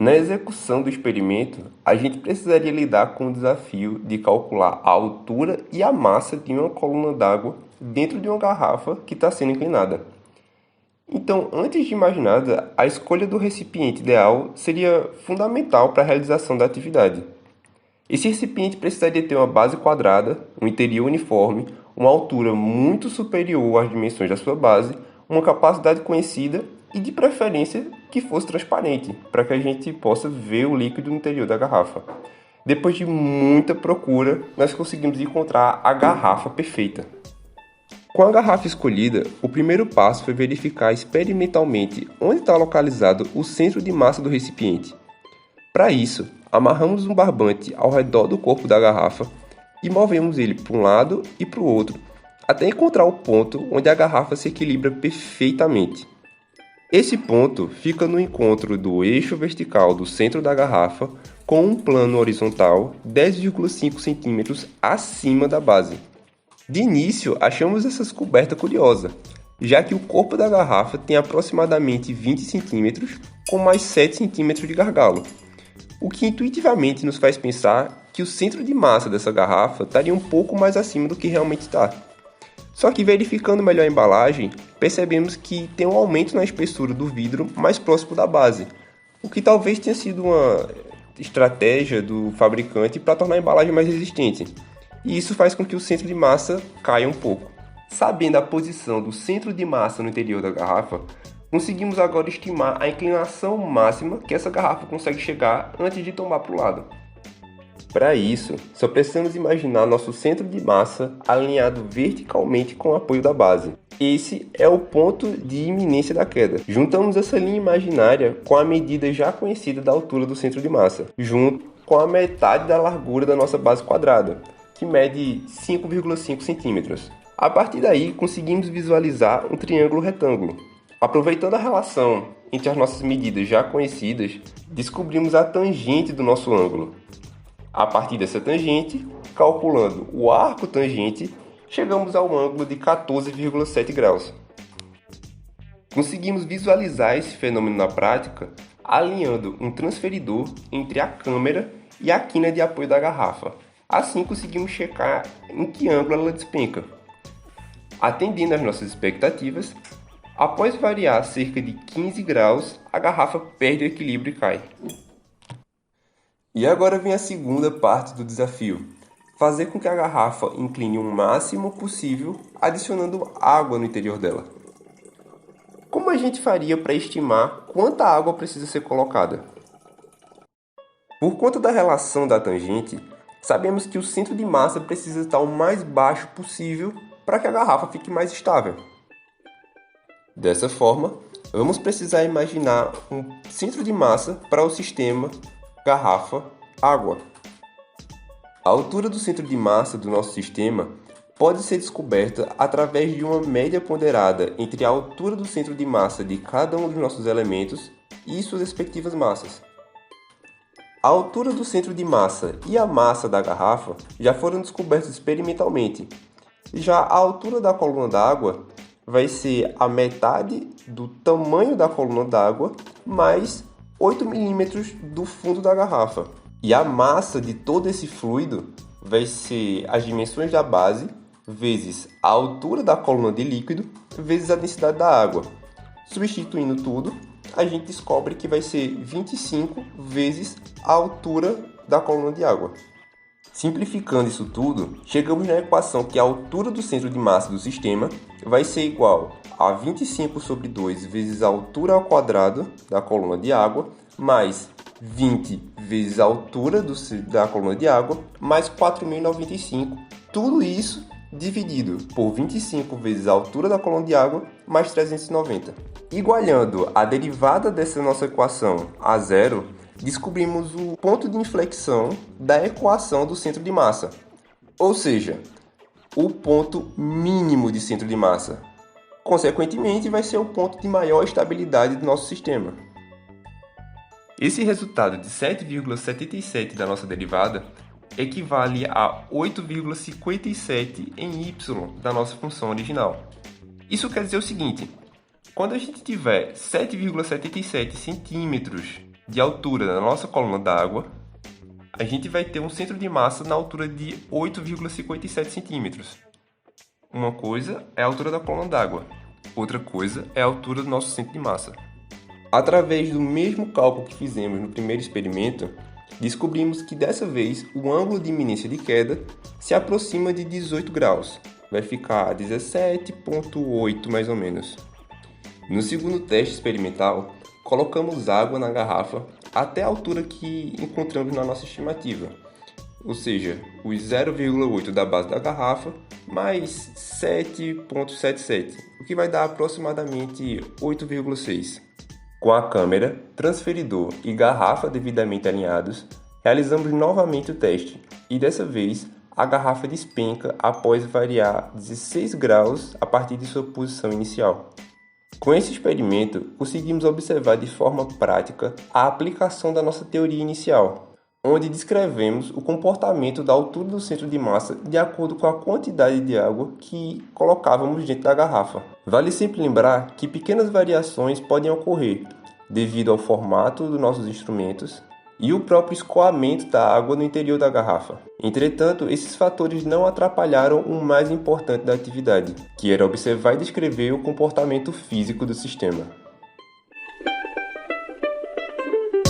Na execução do experimento, a gente precisaria lidar com o desafio de calcular a altura e a massa de uma coluna d'água dentro de uma garrafa que está sendo inclinada. Então, antes de mais nada, a escolha do recipiente ideal seria fundamental para a realização da atividade. Esse recipiente precisaria ter uma base quadrada, um interior uniforme, uma altura muito superior às dimensões da sua base, uma capacidade conhecida e, de preferência, que fosse transparente, para que a gente possa ver o líquido no interior da garrafa. Depois de muita procura, nós conseguimos encontrar a garrafa perfeita. Com a garrafa escolhida, o primeiro passo foi verificar experimentalmente onde está localizado o centro de massa do recipiente. Para isso, amarramos um barbante ao redor do corpo da garrafa e movemos ele para um lado e para o outro, até encontrar o ponto onde a garrafa se equilibra perfeitamente. Esse ponto fica no encontro do eixo vertical do centro da garrafa com um plano horizontal 10,5 cm acima da base. De início, achamos essa descoberta curiosa, já que o corpo da garrafa tem aproximadamente 20 cm com mais 7 cm de gargalo, o que intuitivamente nos faz pensar que o centro de massa dessa garrafa estaria um pouco mais acima do que realmente está. Só que verificando melhor a embalagem, percebemos que tem um aumento na espessura do vidro mais próximo da base, o que talvez tenha sido uma estratégia do fabricante para tornar a embalagem mais resistente. E isso faz com que o centro de massa caia um pouco. Sabendo a posição do centro de massa no interior da garrafa, conseguimos agora estimar a inclinação máxima que essa garrafa consegue chegar antes de tombar para o lado. Para isso, só precisamos imaginar nosso centro de massa alinhado verticalmente com o apoio da base. Esse é o ponto de iminência da queda. Juntamos essa linha imaginária com a medida já conhecida da altura do centro de massa, junto com a metade da largura da nossa base quadrada, que mede 5,5 centímetros. A partir daí, conseguimos visualizar um triângulo retângulo. Aproveitando a relação entre as nossas medidas já conhecidas, descobrimos a tangente do nosso ângulo. A partir dessa tangente, calculando o arco tangente, chegamos ao ângulo de 14,7 graus. Conseguimos visualizar esse fenômeno na prática alinhando um transferidor entre a câmera e a quina de apoio da garrafa. Assim conseguimos checar em que ângulo ela despenca. Atendendo às nossas expectativas, após variar cerca de 15 graus, a garrafa perde o equilíbrio e cai. E agora vem a segunda parte do desafio: fazer com que a garrafa incline o máximo possível, adicionando água no interior dela. Como a gente faria para estimar quanta água precisa ser colocada? Por conta da relação da tangente, sabemos que o centro de massa precisa estar o mais baixo possível para que a garrafa fique mais estável. Dessa forma, vamos precisar imaginar um centro de massa para o sistema garrafa, água. A altura do centro de massa do nosso sistema pode ser descoberta através de uma média ponderada entre a altura do centro de massa de cada um dos nossos elementos e suas respectivas massas. A altura do centro de massa e a massa da garrafa já foram descobertos experimentalmente. Já a altura da coluna d'água vai ser a metade do tamanho da coluna d'água mais 8 milímetros do fundo da garrafa. E a massa de todo esse fluido vai ser as dimensões da base vezes a altura da coluna de líquido vezes a densidade da água. Substituindo tudo, a gente descobre que vai ser 25 vezes a altura da coluna de água. Simplificando isso tudo, chegamos na equação que a altura do centro de massa do sistema vai ser igual a 25 sobre 2 vezes a altura ao quadrado da coluna de água, mais 20 vezes a altura da coluna de água, mais 4.095. Tudo isso dividido por 25 vezes a altura da coluna de água, mais 390. Igualando a derivada dessa nossa equação a zero, descobrimos o ponto de inflexão da equação do centro de massa, ou seja, o ponto mínimo de centro de massa. Consequentemente, vai ser o ponto de maior estabilidade do nosso sistema. Esse resultado de 7,77 da nossa derivada equivale a 8,57 em y da nossa função original. Isso quer dizer o seguinte: quando a gente tiver 7,77 centímetros de altura na nossa coluna d'água, a gente vai ter um centro de massa na altura de 8,57 centímetros. Uma coisa é a altura da coluna d'água, outra coisa é a altura do nosso centro de massa. Através do mesmo cálculo que fizemos no primeiro experimento, descobrimos que dessa vez o ângulo de iminência de queda se aproxima de 18 graus, vai ficar 17,8 mais ou menos. No segundo teste experimental, colocamos água na garrafa até a altura que encontramos na nossa estimativa, ou seja, os 0,8 da base da garrafa mais 7,77, o que vai dar aproximadamente 8,6. Com a câmera, transferidor e garrafa devidamente alinhados, realizamos novamente o teste e dessa vez a garrafa despenca após variar 16 graus a partir de sua posição inicial. Com esse experimento, conseguimos observar de forma prática a aplicação da nossa teoria inicial, onde descrevemos o comportamento da altura do centro de massa de acordo com a quantidade de água que colocávamos dentro da garrafa. Vale sempre lembrar que pequenas variações podem ocorrer devido ao formato dos nossos instrumentos e o próprio escoamento da água no interior da garrafa. Entretanto, esses fatores não atrapalharam o mais importante da atividade, que era observar e descrever o comportamento físico do sistema.